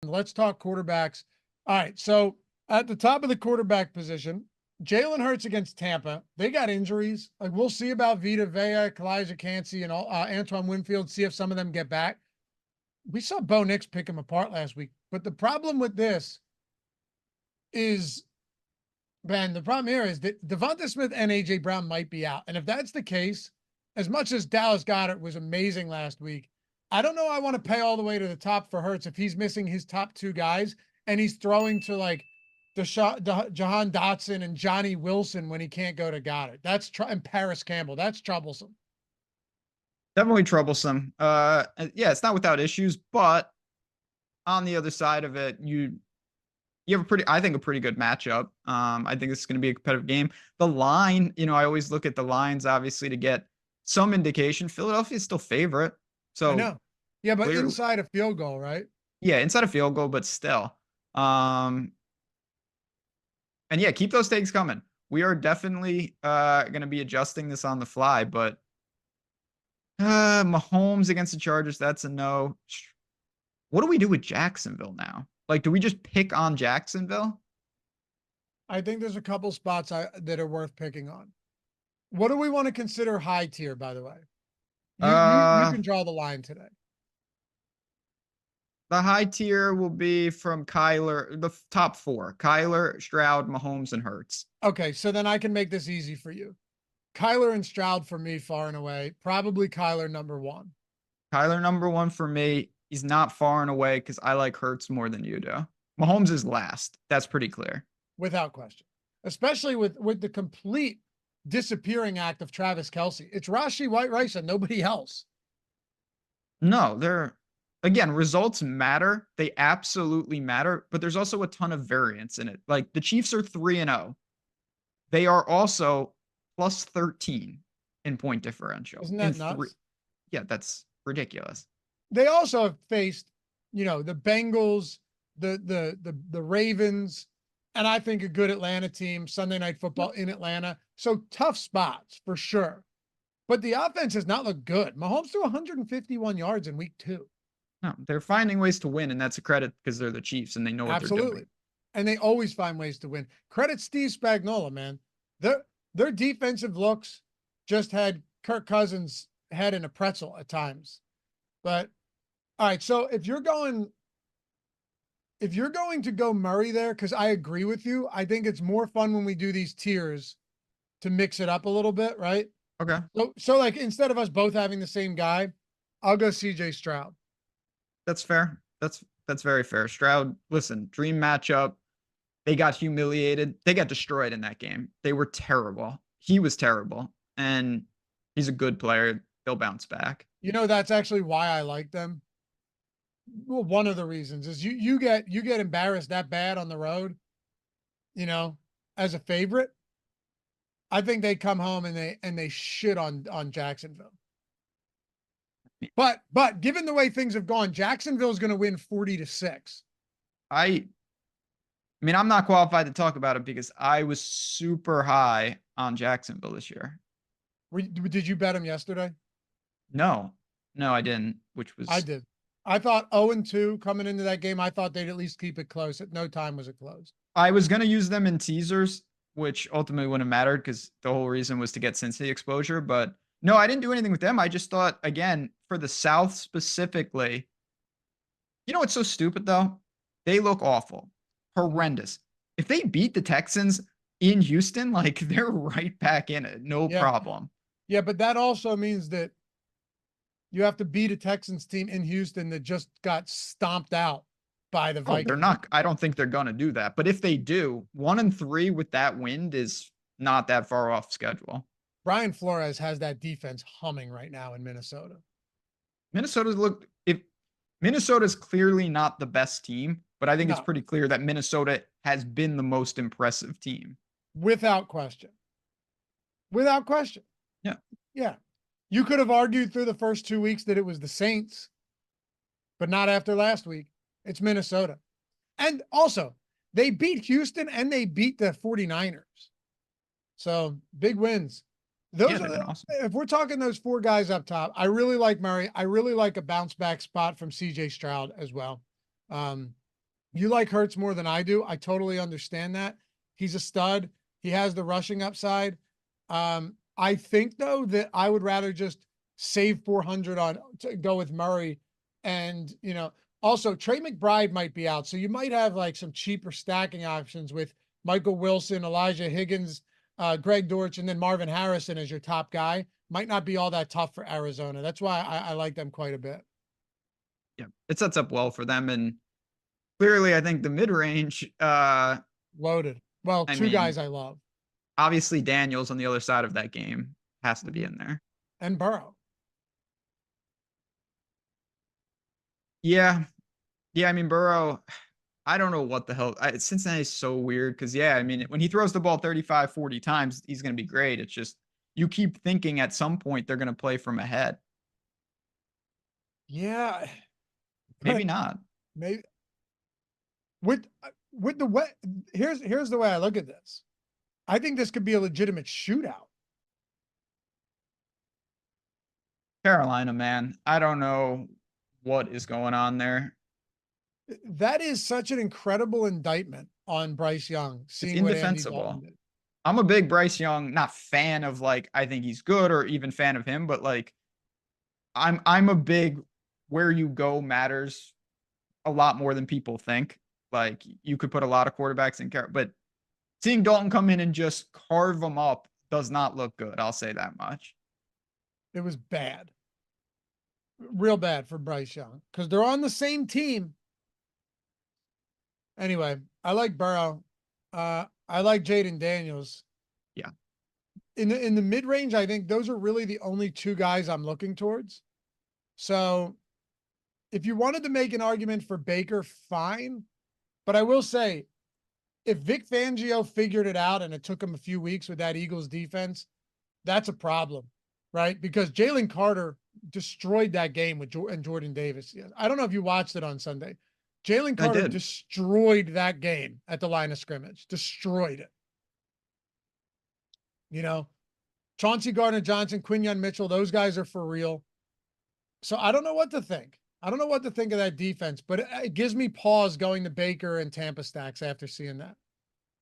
Let's talk quarterbacks. All right. So at the top of the quarterback position, Jalen Hurts against Tampa. They got injuries. Like we'll see about Vita Vea, Kalijah Cansey, and Antoine Winfield. See if some of them get back. We saw Bo Nix pick him apart last week. But the problem with this is, Ben, the problem here is that Devonta Smith and AJ Brown might be out. And if that's the case, as much as Dallas Goedert was amazing last week, I don't know I want to pay all the way to the top for Hurts if he's missing his top two guys and he's throwing to like Jahan Dotson and Johnny Wilson when he can't go to Goddard. And Paris Campbell. That's troublesome. Definitely troublesome. Yeah, it's not without issues, but on the other side of it, you have I think a pretty good matchup. I think this is going to be a competitive game. The line, I always look at the lines, obviously, to get some indication. Philadelphia is still favorite. So I know. Yeah, but inside a field goal, right? Yeah, inside a field goal, but still. And yeah, keep those takes coming. We are definitely going to be adjusting this on the fly, but Mahomes against the Chargers, that's a no. What do we do with Jacksonville now? Like, do we just pick on Jacksonville? I think there's a couple spots that are worth picking on. What do we want to consider high tier, by the way? You can draw the line today. The high tier will be from Kyler, the top four: Kyler, Stroud, Mahomes, and Hurts. Okay, so then I can make this easy for you. Kyler and Stroud for me, far and away. Probably Kyler number one. Kyler number one for me. He's not far and away because I like Hurts more than you do. Mahomes is last. That's pretty clear. Without question. Especially with the complete disappearing act of Travis Kelce. It's Rashee White-Rice and nobody else. No, again, results matter. They absolutely matter, but there's also a ton of variance in it. Like the Chiefs are 3-0. They are also plus 13 in point differential. Isn't that nuts? Yeah, that's ridiculous. They also have faced, the Bengals, the Ravens, and I think a good Atlanta team, Sunday Night Football in Atlanta. So tough spots for sure. But the offense has not looked good. Mahomes threw 151 yards in week 2. No, they're finding ways to win, and that's a credit because they're the Chiefs and they know what they're doing. And they always find ways to win. Credit Steve Spagnuolo, man. Their defensive looks just had Kirk Cousins' head in a pretzel at times. But all right, so if you're going to go Murray there, because I agree with you, I think it's more fun when we do these tiers to mix it up a little bit, right? Okay. So like instead of us both having the same guy, I'll go CJ Stroud. That's fair. That's very fair. Stroud, listen, dream matchup. They got humiliated. They got destroyed in that game. They were terrible. He was terrible. And he's a good player. They'll bounce back. That's actually why I like them. Well, one of the reasons is you get embarrassed that bad on the road, as a favorite. I think they come home and they shit on Jacksonville. But given the way things have gone, Jacksonville is going to win 40-6. I mean, I'm not qualified to talk about it because I was super high on Jacksonville this year. Did you bet them yesterday? No, I didn't. I did. I thought 0-2 coming into that game. I thought they'd at least keep it close. At no time was it close. I was going to use them in teasers, which ultimately wouldn't have mattered because the whole reason was to get Cincy exposure. But no, I didn't do anything with them. I just thought, again, for the South specifically, what's so stupid, though? They look awful. Horrendous. If they beat the Texans in Houston, like they're right back in it. No problem. Yeah, but that also means that you have to beat a Texans team in Houston that just got stomped out by the Vikings. They're not. I don't think they're going to do that. But if they do, 1-3 with that wind is not that far off schedule. Brian Flores has that defense humming right now in Minnesota. Minnesota's clearly not the best team, but I think it's pretty clear that Minnesota has been the most impressive team. Without question. Yeah. Yeah. You could have argued through the first 2 weeks that it was the Saints, but not after last week. It's Minnesota. And also, they beat Houston and they beat the 49ers. So, big wins. Those are awesome. If we're talking those 4 guys up top, I really like Murray. I really like a bounce back spot from CJ Stroud as well. You like Hurts more than I do. I totally understand that. He's a stud. He has the rushing upside. I think though that I would rather just save 400 on to go with Murray, and also Trey McBride might be out, so you might have like some cheaper stacking options with Michael Wilson, Elijah Higgins, Greg Dortch, and then Marvin Harrison as your top guy. Might not be all that tough for Arizona. That's why I like them quite a bit. Yeah, it sets up well for them, and clearly, I think the mid range. Loaded. Well, I two mean, guys I love. obviously Daniels on the other side of that game has to be Mhm. in there. And Burrow. Yeah, yeah. I mean, Burrow. I don't know what the hell. Cincinnati's so weird because, yeah, I mean, when he throws the ball 35, 40 times, he's going to be great. It's just you keep thinking at some point they're going to play from ahead. Yeah, Maybe but not. maybe with the way here's the way I look at this. I think this could be a legitimate shootout. Carolina, man. I don't know what is going on there. That is such an incredible indictment on Bryce Young, It's seeing what Andy Dalton indefensible. did. I'm a big Bryce Young, not fan of like I think he's good or even fan of him, but like I'm a big where you go matters a lot more than people think. Like you could put a lot of quarterbacks in care, but seeing Dalton come in and just carve them up does not look good. I'll say that much. It was bad, real bad for Bryce Young because they're on the same team. Anyway, I like Burrow. I like Jaden Daniels. Yeah. In the mid range, I think those are really the only two guys I'm looking towards. So if you wanted to make an argument for Baker, fine. But I will say, if Vic Fangio figured it out and it took him a few weeks with that Eagles defense, that's a problem, right? Because Jalen Carter destroyed that game with and Jordan Davis. I don't know if you watched it on Sunday. Jalen I Carter did. destroyed that game at the line of scrimmage, destroyed it. Chauncey Gardner-Johnson, Quinyon Mitchell, those guys are for real. So I don't know what to think. I don't know what to think of that defense, but it gives me pause going to Baker and Tampa stacks after seeing that.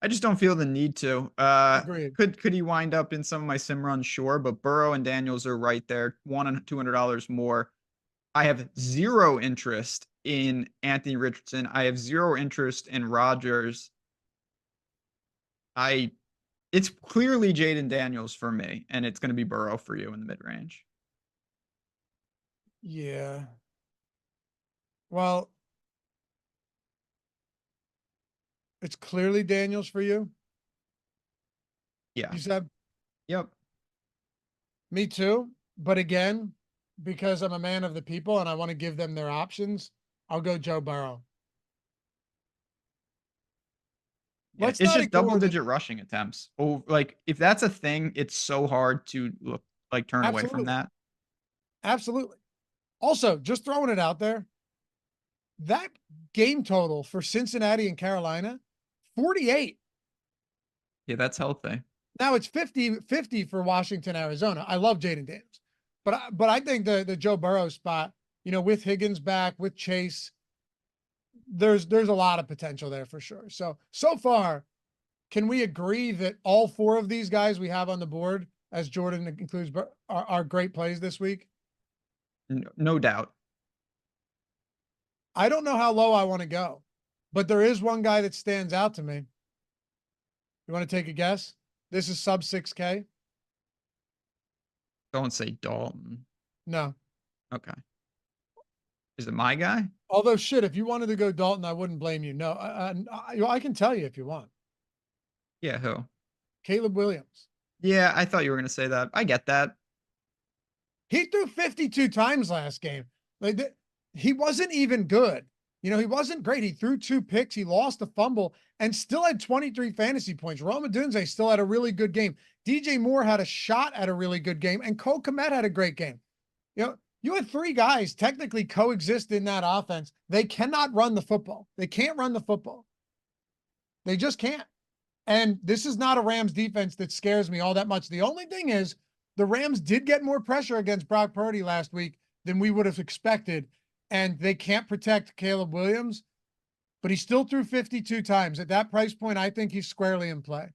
I just don't feel the need to. Agreed. Could he wind up in some of my sim runs? Sure, but Burrow and Daniels are right there, $100 more. I have zero interest in Anthony Richardson. I have zero interest in Rodgers. I it's clearly Jaden Daniels for me, and it's going to be Burrow for you in the mid range. Yeah. Well, it's clearly Daniels for you. Yeah. You said Yep. me too. But again, because I'm a man of the people and I want to give them their options, I'll go Joe Burrow. Yeah. Let's It's not just double ignore that. digit rushing attempts. Oh, like if that's a thing, it's so hard to look like turn away from Absolutely. that. Absolutely. Also, just throwing it out there, that game total for Cincinnati and Carolina, 48. Yeah, that's healthy. Now it's 50-50 for Washington, Arizona. I love Jaden Daniels. But I think the Joe Burrow spot, with Higgins back, with Chase, there's a lot of potential there for sure. So far, can we agree that all four of these guys we have on the board, as Jordan includes, are great plays this week? No doubt. I don't know how low I want to go, but there is one guy that stands out to me. You want to take a guess? This is sub 6K. Don't say Dalton. No. Okay. Is it my guy? Although shit, if you wanted to go Dalton, I wouldn't blame you. No, I can tell you if you want. Yeah, who? Caleb Williams. Yeah, I thought you were going to say that. I get that. He threw 52 times last game. Like he wasn't even good. He wasn't great. He threw 2 picks. He lost a fumble and still had 23 fantasy points. Rome Odunze still had a really good game. DJ Moore had a shot at a really good game, and Cole Kmet had a great game. You had 3 guys technically coexist in that offense. They cannot run the football. They can't run the football. They just can't. And this is not a Rams defense that scares me all that much. The only thing is the Rams did get more pressure against Brock Purdy last week than we would have expected, and they can't protect Caleb Williams. but he still threw 52 times. At that price point, I think he's squarely in play.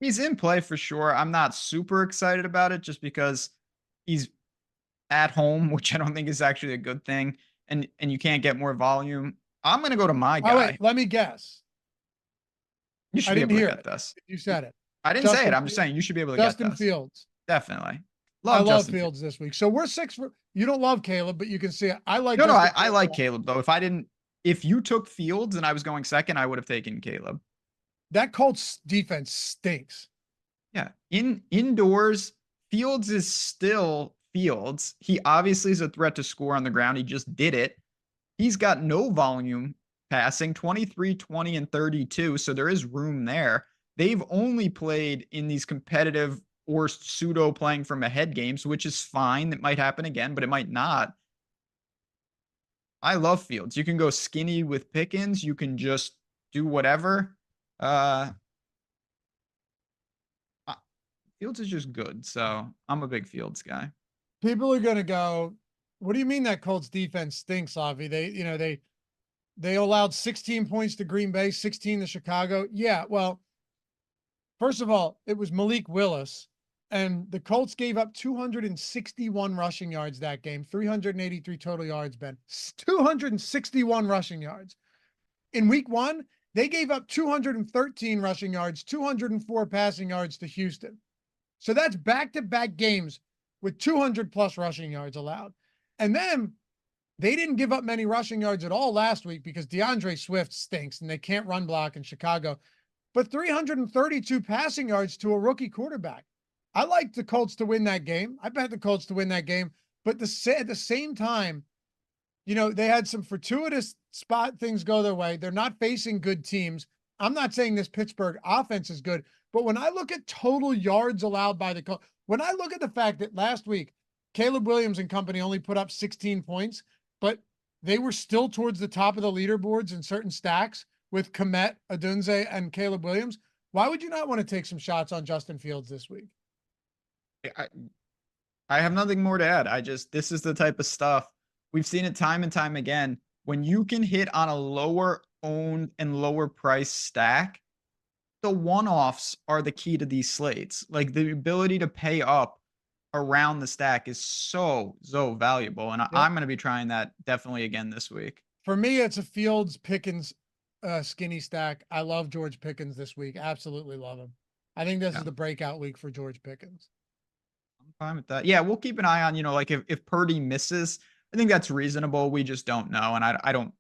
He's in play for sure. I'm not super excited about it just because he's at home, which I don't think is actually a good thing, and you can't get more volume. I'm gonna go to my Oh, wait, guy. let me guess. You should I be didn't able to hear get it. this. You said it. I didn't say it. Justin I'm just saying you should be able to get Justin this. Fields. Definitely. I Love love Justin Fields. Fields this week. So we're six. You don't love Caleb, but you can see it. I like No, Justin I Fields a like lot. Caleb though. If you took Fields and I was going second, I would have taken Caleb. That Colts defense stinks. Yeah. Indoors, Fields is still Fields. He obviously is a threat to score on the ground. He just did it. He's got no volume passing, 23, 20, and 32. So there is room there. They've only played in these competitive or pseudo playing from ahead games, which is fine. It might happen again, but it might not. I love Fields. You can go skinny with Pickens. You can just do whatever. Fields is just good. So I'm a big Fields guy. People are going to go, what do you mean that Colts defense stinks, Avi? They allowed 16 points to Green Bay, 16 to Chicago. Yeah, well, first of all, it was Malik Willis, and the Colts gave up 261 rushing yards that game, 383 total yards, Ben. 261 rushing yards. In week one, they gave up 213 rushing yards, 204 passing yards to Houston. So that's back-to-back games with 200 plus rushing yards allowed. And then they didn't give up many rushing yards at all last week because DeAndre Swift stinks and they can't run block in Chicago. But 332 passing yards to a rookie quarterback. I like the Colts to win that game. I bet the Colts to win that game. But at the same time, they had some fortuitous spot things go their way. They're not facing good teams. I'm not saying this Pittsburgh offense is good, but when I look at total yards allowed by the Colts, when I look at the fact that last week, Caleb Williams and company only put up 16 points, but they were still towards the top of the leaderboards in certain stacks with Komet, Adunze, and Caleb Williams. Why would you not want to take some shots on Justin Fields this week? I have nothing more to add. This is the type of stuff we've seen it time and time again. When you can hit on a lower owned and lower price stack, the one-offs are the key to these slates. Like the ability to pay up around the stack is so valuable. And I'm going to be trying that definitely again this week. For me, it's a Fields Pickens skinny stack. I love George Pickens this week. Absolutely love him. I think this is the breakout week for George Pickens. I'm fine with that. Yeah, we'll keep an eye on, like if Purdy misses, I think that's reasonable. We just don't know. And I don't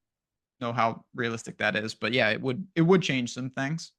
know how realistic that is. But yeah, it would change some things.